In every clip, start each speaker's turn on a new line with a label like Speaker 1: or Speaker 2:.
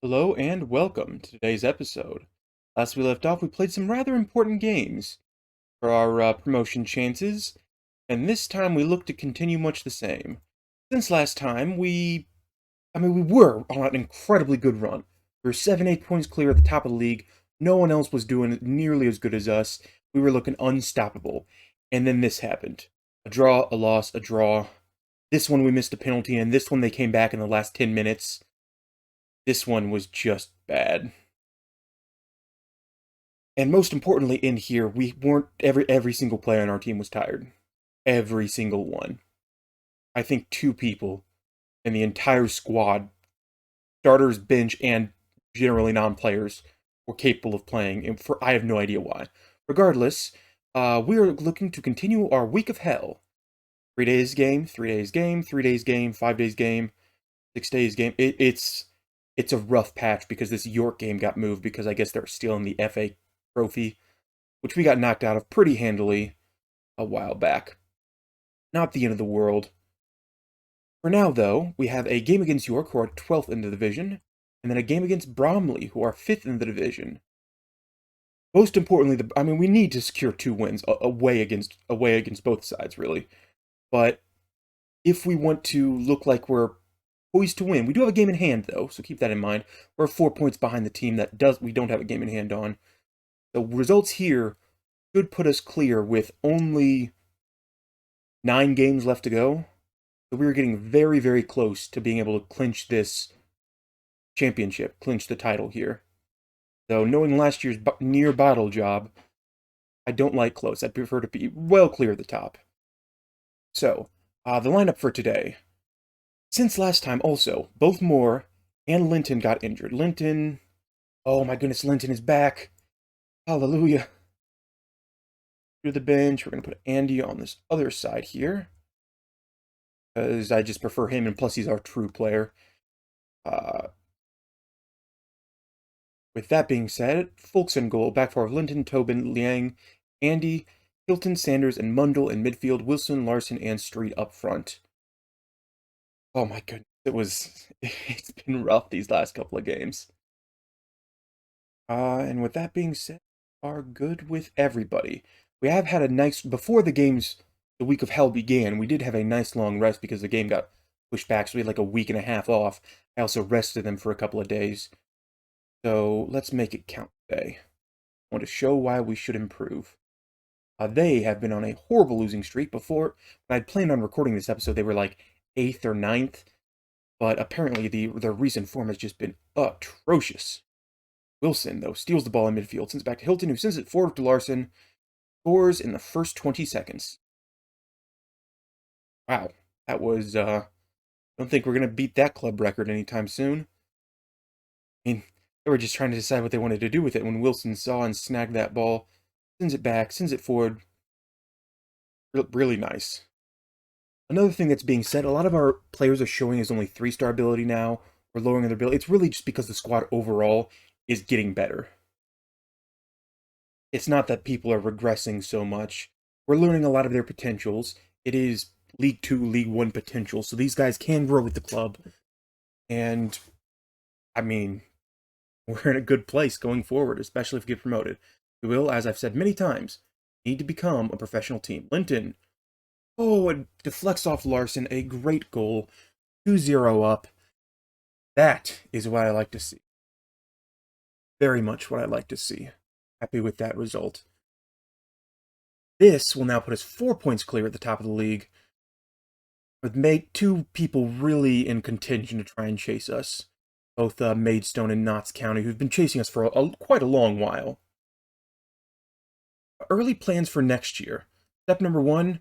Speaker 1: Hello and welcome to today's episode. Last we left off, we played some rather important games for our promotion chances, and this time we look to continue much the same. Since last time, we were on an incredibly good run. We were 7, 8 points clear at the top of the league. No one else was doing nearly as good as us. We were looking unstoppable. And then this happened. A draw, a loss, a draw. This one we missed a penalty, and this one they came back in the last 10 minutes. This one was just bad. And most importantly, in here, we weren't every single player on our team was tired. Every single one. I think 2 people in the entire squad, starters, bench, and generally non-players, were capable of playing, and I have no idea why. Regardless, we are looking to continue our week of hell. 3 days game, 3 days game, 3 days game, 5 days game, 6 days game. It's a rough patch because this York game got moved because I guess they're stealing the FA trophy, which we got knocked out of pretty handily a while back. Not the end of the world. For now, though, we have a game against York, who are 12th in the division, and then a game against Bromley, who are 5th in the division. Most importantly, we need to secure 2 wins away against both sides, really. But if we want to look like we're poised to win, we do have a game in hand, though, so keep that in mind. We're 4 points behind the team that we don't have a game in hand on. The results here should put us clear with only 9 games left to go. So we were getting very, very close to being able to clinch this championship, clinch the title here. Though knowing last year's near bottle job, I don't like close. I'd prefer to be well clear of the top. So, the lineup for today. Since last time, also, both Moore and Linton got injured. Linton, oh my goodness, Linton is back. Hallelujah. To the bench, we're going to put Andy on this other side here, because I just prefer him, and plus he's our true player. With that being said, Folks in goal, back four of Linton, Tobin, Liang, Andy, Hilton, Sanders, and Mundell in midfield, Wilson, Larson, and Street up front. Oh my goodness, it's been rough these last couple of games. And with that being said, are good with everybody. We have had a nice, before the week of hell began, we did have a nice long rest because the game got pushed back, so we had like a week and a half off. I also rested them for a couple of days. So let's make it count today. I want to show why we should improve. They have been on a horrible losing streak before. When I'd planned on recording this episode, they were like 8th or 9th. But apparently their recent form has just been atrocious. Wilson, though, steals the ball in midfield, sends it back to Hilton, who sends it forward to Larson, scores in the first 20 seconds. Wow, that was, I don't think we're going to beat that club record anytime soon. I mean, they were just trying to decide what they wanted to do with it when Wilson saw and snagged that ball, sends it back, sends it forward. Really nice. Another thing that's being said, a lot of our players are showing as only 3-star ability now, or lowering their ability. It's really just because the squad overall is getting better. It's not that people are regressing so much. We're learning a lot of their potentials. It is League 2, League 1 potential, so these guys can grow with the club. And, I mean, we're in a good place going forward, especially if we get promoted. We will, as I've said many times, need to become a professional team. Linton, oh, it deflects off Larson, a great goal. 2-0 up. That is what I like to see. Very much what I like to see. Happy with that result. This will now put us 4 points clear at the top of the league, with 2 people really in contention to try and chase us. Both Maidstone and Notts County, who've been chasing us for quite a long while. Early plans for next year. Step number 1,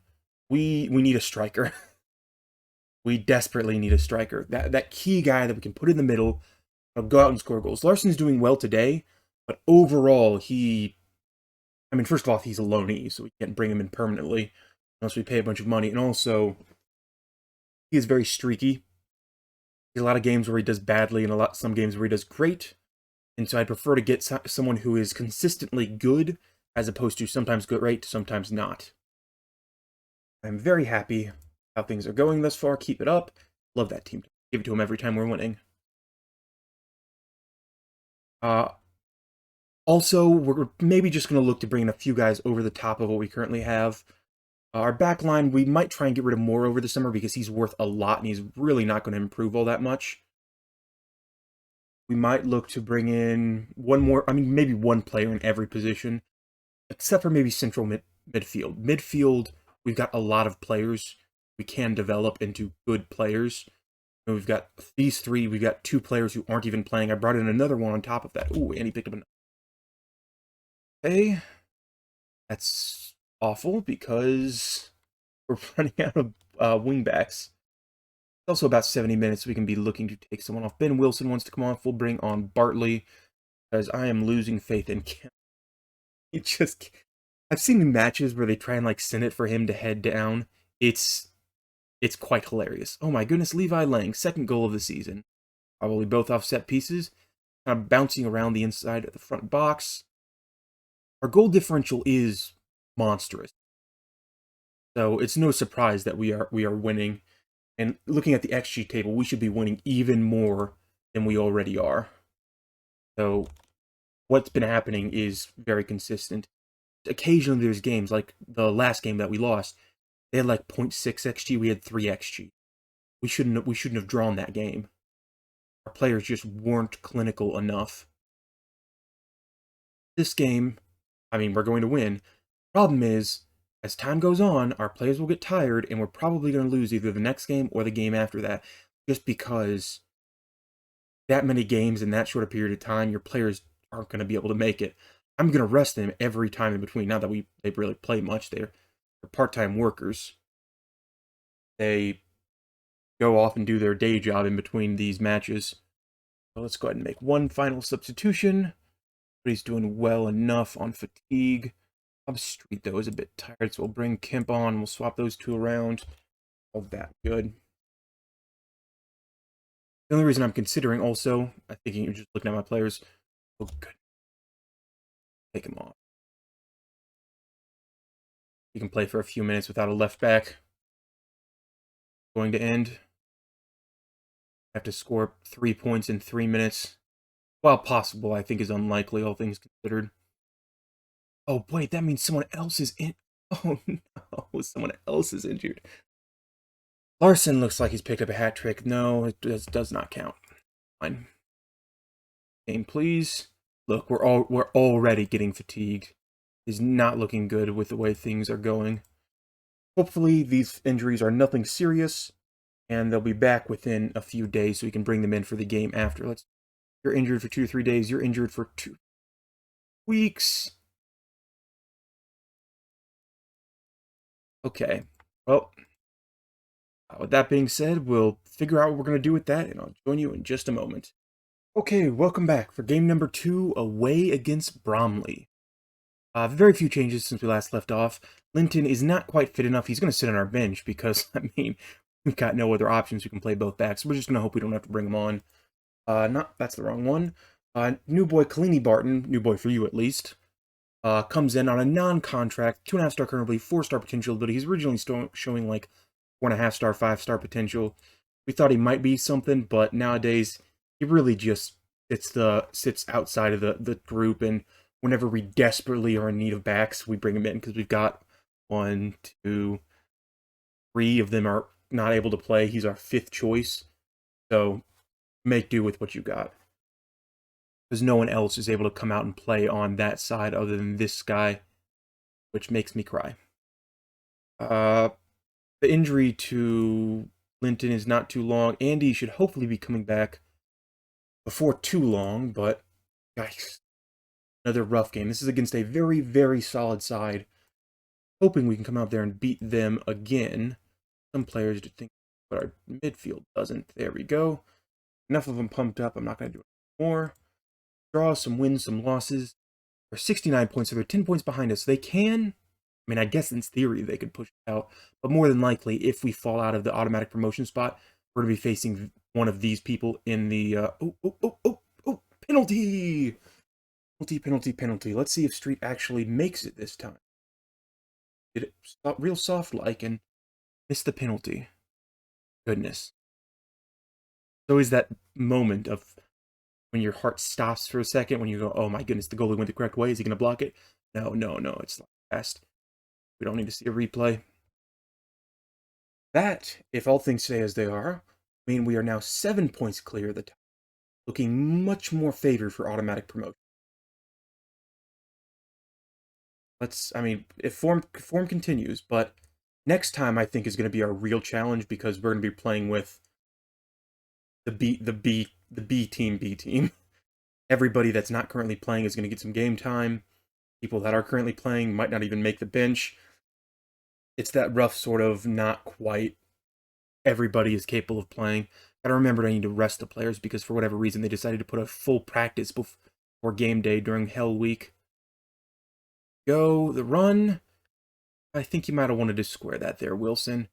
Speaker 1: we need a striker. We desperately need a striker. That key guy that we can put in the middle, go out and score goals. Larson's doing well today, but overall, first of all, he's a loanee, so we can't bring him in permanently unless we pay a bunch of money. And also, he is very streaky. There's a lot of games where he does badly and some games where he does great. And so I'd prefer to get someone who is consistently good as opposed to sometimes great, sometimes not. I'm very happy how things are going thus far. Keep it up. Love that team. Give it to him every time we're winning. Also, we're maybe just going to look to bring in a few guys over the top of what we currently have. Our back line, we might try and get rid of Moore over the summer because he's worth a lot and he's really not going to improve all that much. We might look to bring in one more, maybe one player in every position, except for maybe central midfield. Midfield, we've got a lot of players we can develop into good players. And we've got these three, we've got 2 players who aren't even playing. I brought in another one on top of that. Ooh, and he picked up another. Okay. That's awful because we're running out of wingbacks. It's also about 70 minutes, so we can be looking to take someone off. Ben Wilson wants to come off. We'll bring on Bartley, because I am losing faith in Kim. I've seen matches where they try and, like, send it for him to head down. It's quite hilarious. Oh my goodness, Levi Lang, 2nd goal of the season. Probably both off set pieces. Kind of bouncing around the inside of the front box. Our goal differential is monstrous. So it's no surprise that we are winning. And looking at the XG table, we should be winning even more than we already are. So what's been happening is very consistent. Occasionally there's games, like the last game that we lost, they had like 0.6 XG, we had 3 XG. We shouldn't have drawn that game. Our players just weren't clinical enough. This game, we're going to win. Problem is, as time goes on, our players will get tired, and we're probably going to lose either the next game or the game after that, just because that many games in that short a period of time, your players aren't going to be able to make it. I'm going to rest them every time in between. Not that they really play much. They're part-time workers. They go off and do their day job in between these matches. So let's go ahead and make one final substitution. But he's doing well enough on fatigue. Street, though, is a bit tired, so we'll bring Kemp on. We'll swap those 2 around. All that good. The only reason I'm considering also, I think you're just looking at my players. Oh, good. Take him off. He can play for a few minutes without a left back. Going to end. Have to score 3 points in 3 minutes. While possible, I think is unlikely, all things considered. Oh, wait, that means someone else is in. Oh, no, someone else is injured. Larson looks like he's picked up a hat trick. No, it does not count. Fine. Game, please. Look, we're already getting fatigued. It's not looking good with the way things are going. Hopefully, these injuries are nothing serious, and they'll be back within a few days so we can bring them in for the game after. You're injured for 2 to 3 days. You're injured for 2 weeks. Okay. Well, with that being said, we'll figure out what we're going to do with that, and I'll join you in just a moment. Okay, welcome back for game number 2, away against Bromley. Very few changes since we last left off. Linton is not quite fit enough. He's going to sit on our bench because, we've got no other options. We can play both backs. We're just going to hope we don't have to bring him on. That's the wrong one. New boy Kalini Barton, new boy for you at least, comes in on a non-contract, 2.5-star currently, 4-star potential ability. He's originally showing like 4.5-star, 5-star potential. We thought he might be something, but nowadays he really just sits outside of the group, and whenever we desperately are in need of backs, we bring him in because we've got 1, 2, 3 of them are not able to play. He's our 5th choice, so make do with what you got. Because no one else is able to come out and play on that side other than this guy, which makes me cry. The injury to Linton is not too long. Andy should hopefully be coming back before too long, but yikes. Another rough game. This is against a very, very solid side. Hoping we can come out there and beat them again. Some players do think, but our midfield doesn't. There we go. Enough of them pumped up. I'm not going to do it more. Draw, some wins, some losses. They're 69 points, so they're 10 points behind us. They can, I guess in theory they could push it out, but more than likely, if we fall out of the automatic promotion spot, we're going to be facing one of these people in the, penalty! Penalty. Let's see if Street actually makes it this time. Did it real soft-like and missed the penalty. Goodness. So is that moment of when your heart stops for a second, when you go, oh my goodness, the goalie went the correct way. Is he going to block it? No, no, no. It's not fast. We don't need to see a replay. That, if all things stay as they are, mean we are now 7 points clear of the top, looking much more favored for automatic promotion. I mean, if form continues, but next time I think is going to be our real challenge because we're going to be playing with the B team. Everybody that's not currently playing is going to get some game time. People that are currently playing might not even make the bench. It's that rough sort of not quite everybody is capable of playing. Gotta remember I need to rest the players because for whatever reason they decided to put a full practice before game day during Hell Week. Go, the run. I think you might have wanted to square that there, Wilson.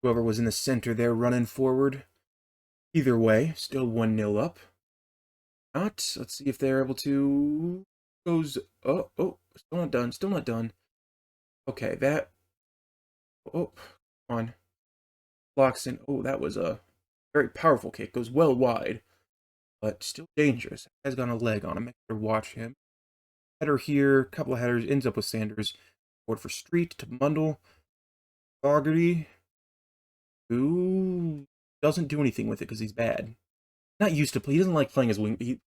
Speaker 1: Whoever was in the center there running forward. Either way, still 1-0 up. Not. Let's see if they're able to... Goes... Oh, still not done, still not done. Okay, that... Oh, come on. Blocks in. Oh, that was a very powerful kick. Goes well wide, but still dangerous. Has got a leg on him. Make sure to watch him. Header here, couple of headers. Ends up with Sanders. Forward for Street to Mundle. Fogarty, who doesn't do anything with it because he's bad. Not used to play. He doesn't like playing as wing.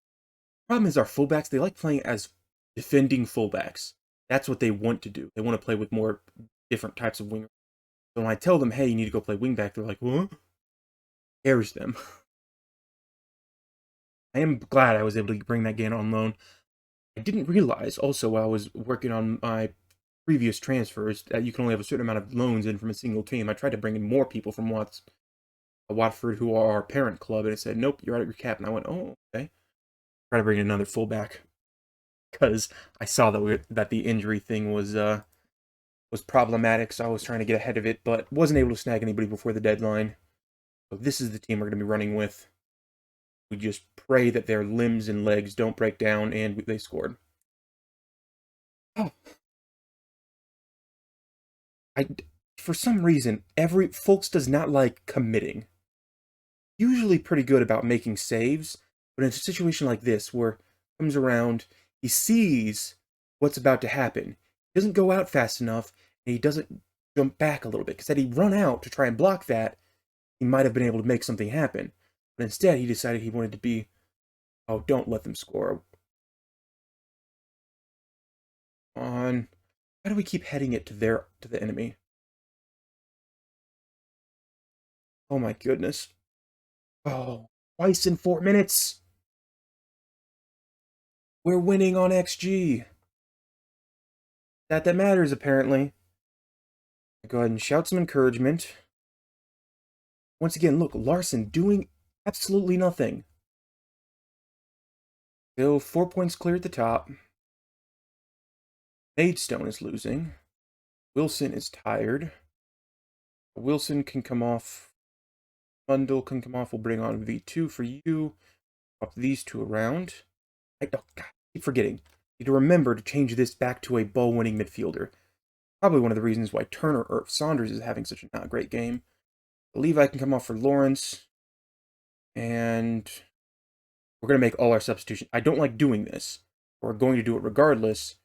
Speaker 1: Problem is our fullbacks. They like playing as defending fullbacks. That's what they want to do. They want to play with more different types of wingers. So when I tell them, hey, you need to go play wingback, they're like, what? Scares them. I am glad I was able to bring that game on loan. I didn't realize also while I was working on my previous transfers that you can only have a certain amount of loans in from a single team. I tried to bring in more people from Watford, who are our parent club, and it said, nope, you're out of your cap. And I went, oh, okay. Try to bring in another fullback because I saw that the injury thing was problematic, so I was trying to get ahead of it, but wasn't able to snag anybody before the deadline. So this is the team we're going to be running with. We just pray that their limbs and legs don't break down, and they scored. Oh. For some reason, Folks does not like committing. Usually pretty good about making saves, but in a situation like this, where he comes around, he sees what's about to happen. He doesn't go out fast enough, and he doesn't jump back a little bit, because had he run out to try and block that, he might have been able to make something happen. But instead, he decided he wanted to be, oh, don't let them score. On. Why do we keep heading it to the enemy? Oh my goodness. Oh, twice in 4 minutes. We're winning on XG. That matters, apparently. Go ahead and shout some encouragement. Once again, look, Larson doing absolutely nothing. Still 4 points clear at the top. Maidstone is losing. Wilson is tired. Wilson can come off. Bundle can come off. We'll bring on V2 for you. Swap these two around. Oh, God, I keep forgetting. Need to remember to change this back to a ball-winning midfielder. Probably one of the reasons why Saunders is having such a not great game. Levi can come off for Lawrence. And we're going to make all our substitutions. I don't like doing this. We're going to do it regardless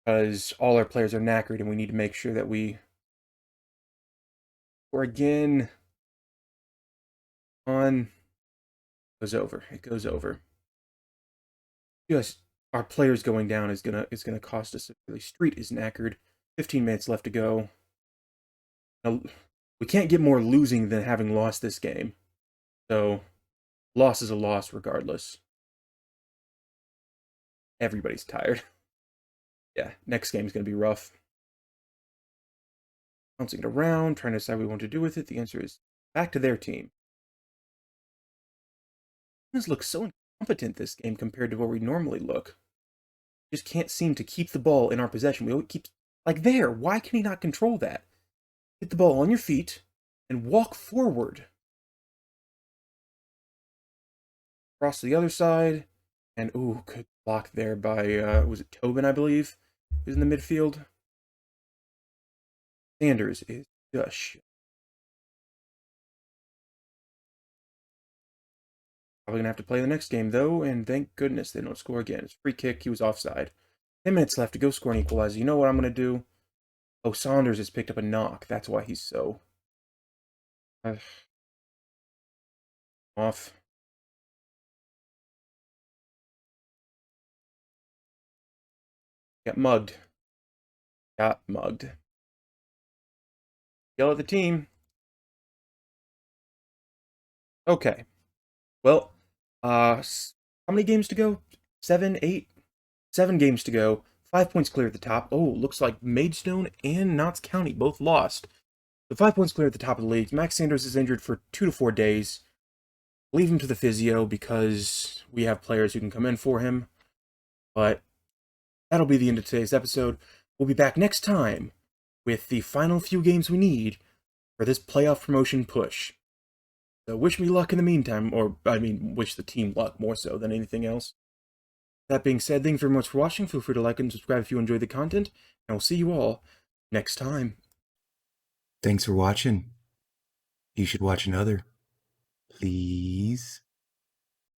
Speaker 1: because all our players are knackered and we need to make sure that we... Or again... On... Goes over. It goes over. Just our players going down is gonna cost us. Really, Street is knackered. 15 minutes left to go. Now, we can't get more losing than having lost this game. So, loss is a loss regardless. Everybody's tired. Yeah, next game is gonna be rough. Bouncing it around, trying to decide what we want to do with it. The answer is back to their team. This looks so incompetent this game compared to where we normally look. Just can't seem to keep the ball in our possession. We always keep like there. Why can he not control that? Get the ball on your feet and walk forward. Cross to the other side, and ooh, good block there by was it Tobin, I believe, who's in the midfield. Sanders is just. Probably gonna have to play the next game though, and thank goodness they don't score again. It's a free kick, he was offside. 10 minutes left to go score an equalizer. You know what I'm gonna do? Oh, Saunders has picked up a knock. That's why he's so off. Got mugged. Got mugged. Yell at the team. Okay. Well, how many games to go? 7, 8? 7 games to go. 5 points clear at the top. Oh, looks like Maidstone and Notts County both lost. The 5 points clear at the top of the league. Max Sanders is injured for 2 to 4 days. Leave him to the physio because we have players who can come in for him. But that'll be the end of today's episode. We'll be back next time with the final few games we need for this playoff promotion push. So wish me luck in the meantime, or I mean, wish the team luck more so than anything else. That being said, thank you very much for watching. Feel free to like and subscribe if you enjoyed the content, and I'll see you all next time. Thanks for watching. You should watch another. Please.